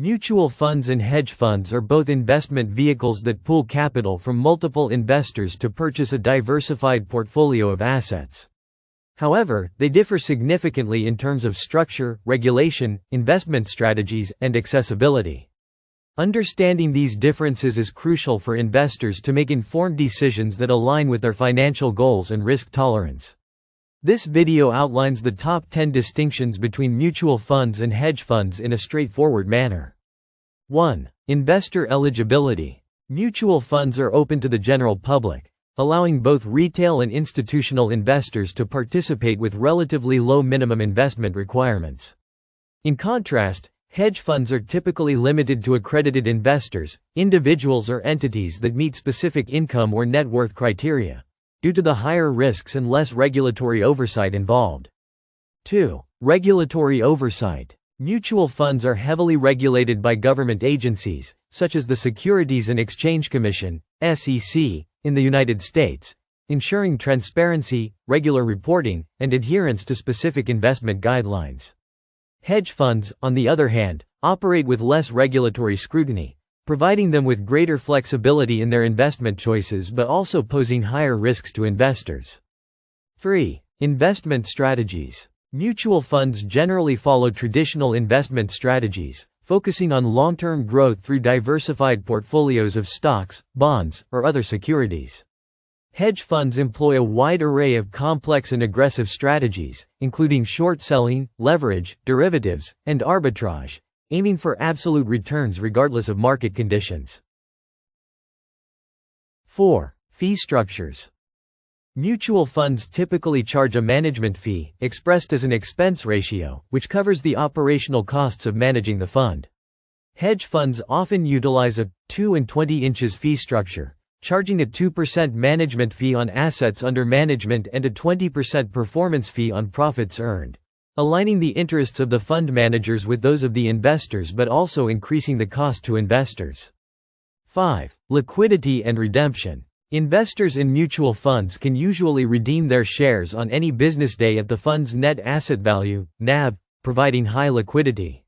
Mutual funds and hedge funds are both investment vehicles that pool capital from multiple investors to purchase a diversified portfolio of assets. However, they differ significantly in terms of structure, regulation, investment strategies, and accessibility. Understanding these differences is crucial for investors to make informed decisions that align with their financial goals and risk tolerance. This video outlines the top 10 distinctions between mutual funds and hedge funds in a straightforward manner. 1. Investor eligibility. Mutual funds are open to the general public, allowing both retail and institutional investors to participate with relatively low minimum investment requirements. In contrast, hedge funds are typically limited to accredited investors, individuals or entities that meet specific income or net worth criteria, due to the higher risks and less regulatory oversight involved. 2. Regulatory oversight. Mutual funds are heavily regulated by government agencies, such as the Securities and Exchange Commission, SEC, in the United States, ensuring transparency, regular reporting, and adherence to specific investment guidelines. Hedge funds, on the other hand, operate with less regulatory scrutiny, providing them with greater flexibility in their investment choices but also posing higher risks to investors. 3. Investment strategies. Mutual funds generally follow traditional investment strategies, focusing on long-term growth through diversified portfolios of stocks, bonds, or other securities. Hedge funds employ a wide array of complex and aggressive strategies, including short selling, leverage, derivatives, and arbitrage, aiming for absolute returns regardless of market conditions. 4. Fee structures. Mutual funds typically charge a management fee, expressed as an expense ratio, which covers the operational costs of managing the fund. Hedge funds often utilize a 2 and 20 inches fee structure, charging a 2% management fee on assets under management and a 20% performance fee on profits earned, aligning the interests of the fund managers with those of the investors but also increasing the cost to investors. 5. Liquidity and redemption. Investors in mutual funds can usually redeem their shares on any business day at the fund's net asset value, NAV, providing high liquidity.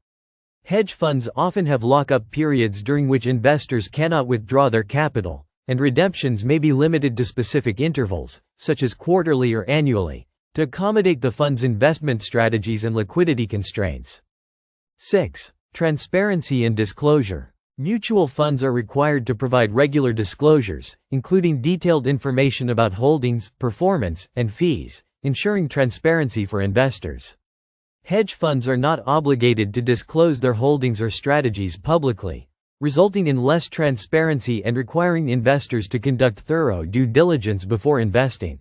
Hedge funds often have lock-up periods during which investors cannot withdraw their capital, and redemptions may be limited to specific intervals, such as quarterly or annually, to accommodate the fund's investment strategies and liquidity constraints. 6. Transparency and disclosure. Mutual funds are required to provide regular disclosures, including detailed information about holdings, performance, and fees, ensuring transparency for investors. Hedge funds are not obligated to disclose their holdings or strategies publicly, resulting in less transparency and requiring investors to conduct thorough due diligence before investing.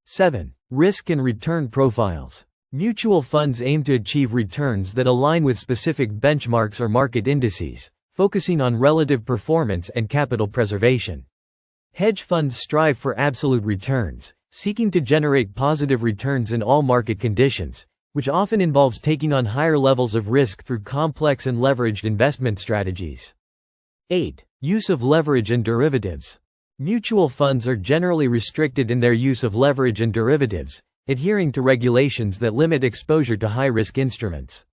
7. Risk and return profiles. Mutual funds aim to achieve returns that align with specific benchmarks or market indices, focusing on relative performance and capital preservation. Hedge funds strive for absolute returns, seeking to generate positive returns in all market conditions, which often involves taking on higher levels of risk through complex and leveraged investment strategies. 8. Use of leverage and derivatives. Mutual funds are generally restricted in their use of leverage and derivatives, adhering to regulations that limit exposure to high-risk instruments.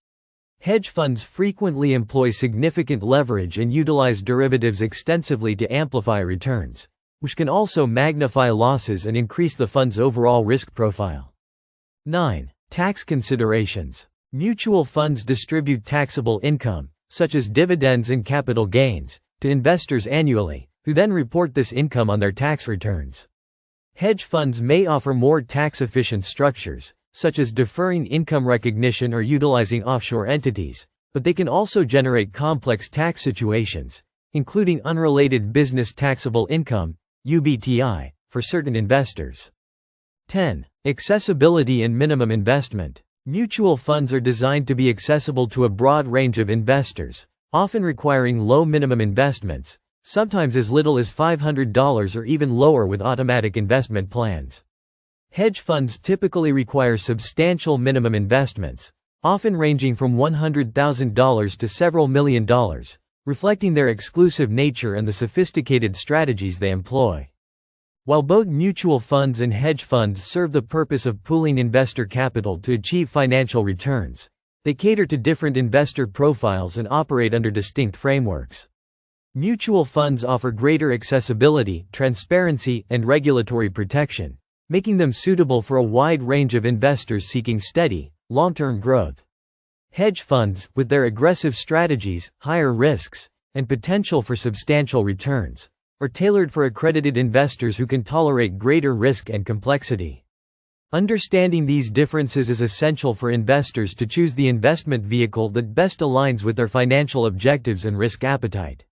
Hedge funds frequently employ significant leverage and utilize derivatives extensively to amplify returns, which can also magnify losses and increase the fund's overall risk profile. 9. Tax considerations. Mutual funds distribute taxable income, such as dividends and capital gains, to investors annually, who then report this income on their tax returns. Hedge funds may offer more tax-efficient structures, such as deferring income recognition or utilizing offshore entities, but they can also generate complex tax situations, including unrelated business taxable income, UBTI, for certain investors. 10. Accessibility and minimum investment. Mutual funds are designed to be accessible to a broad range of investors, often requiring low minimum investments, sometimes as little as $500 or even lower with automatic investment plans. Hedge funds typically require substantial minimum investments, often ranging from $100,000 to several million dollars, reflecting their exclusive nature and the sophisticated strategies they employ. While both mutual funds and hedge funds serve the purpose of pooling investor capital to achieve financial returns, They cater to different investor profiles and operate under distinct frameworks. Mutual funds offer greater accessibility, transparency, and regulatory protection, making them suitable for a wide range of investors seeking steady, long-term growth. Hedge funds, with their aggressive strategies, higher risks, and potential for substantial returns, are tailored for accredited investors who can tolerate greater risk and complexity. Understanding these differences is essential for investors to choose the investment vehicle that best aligns with their financial objectives and risk appetite.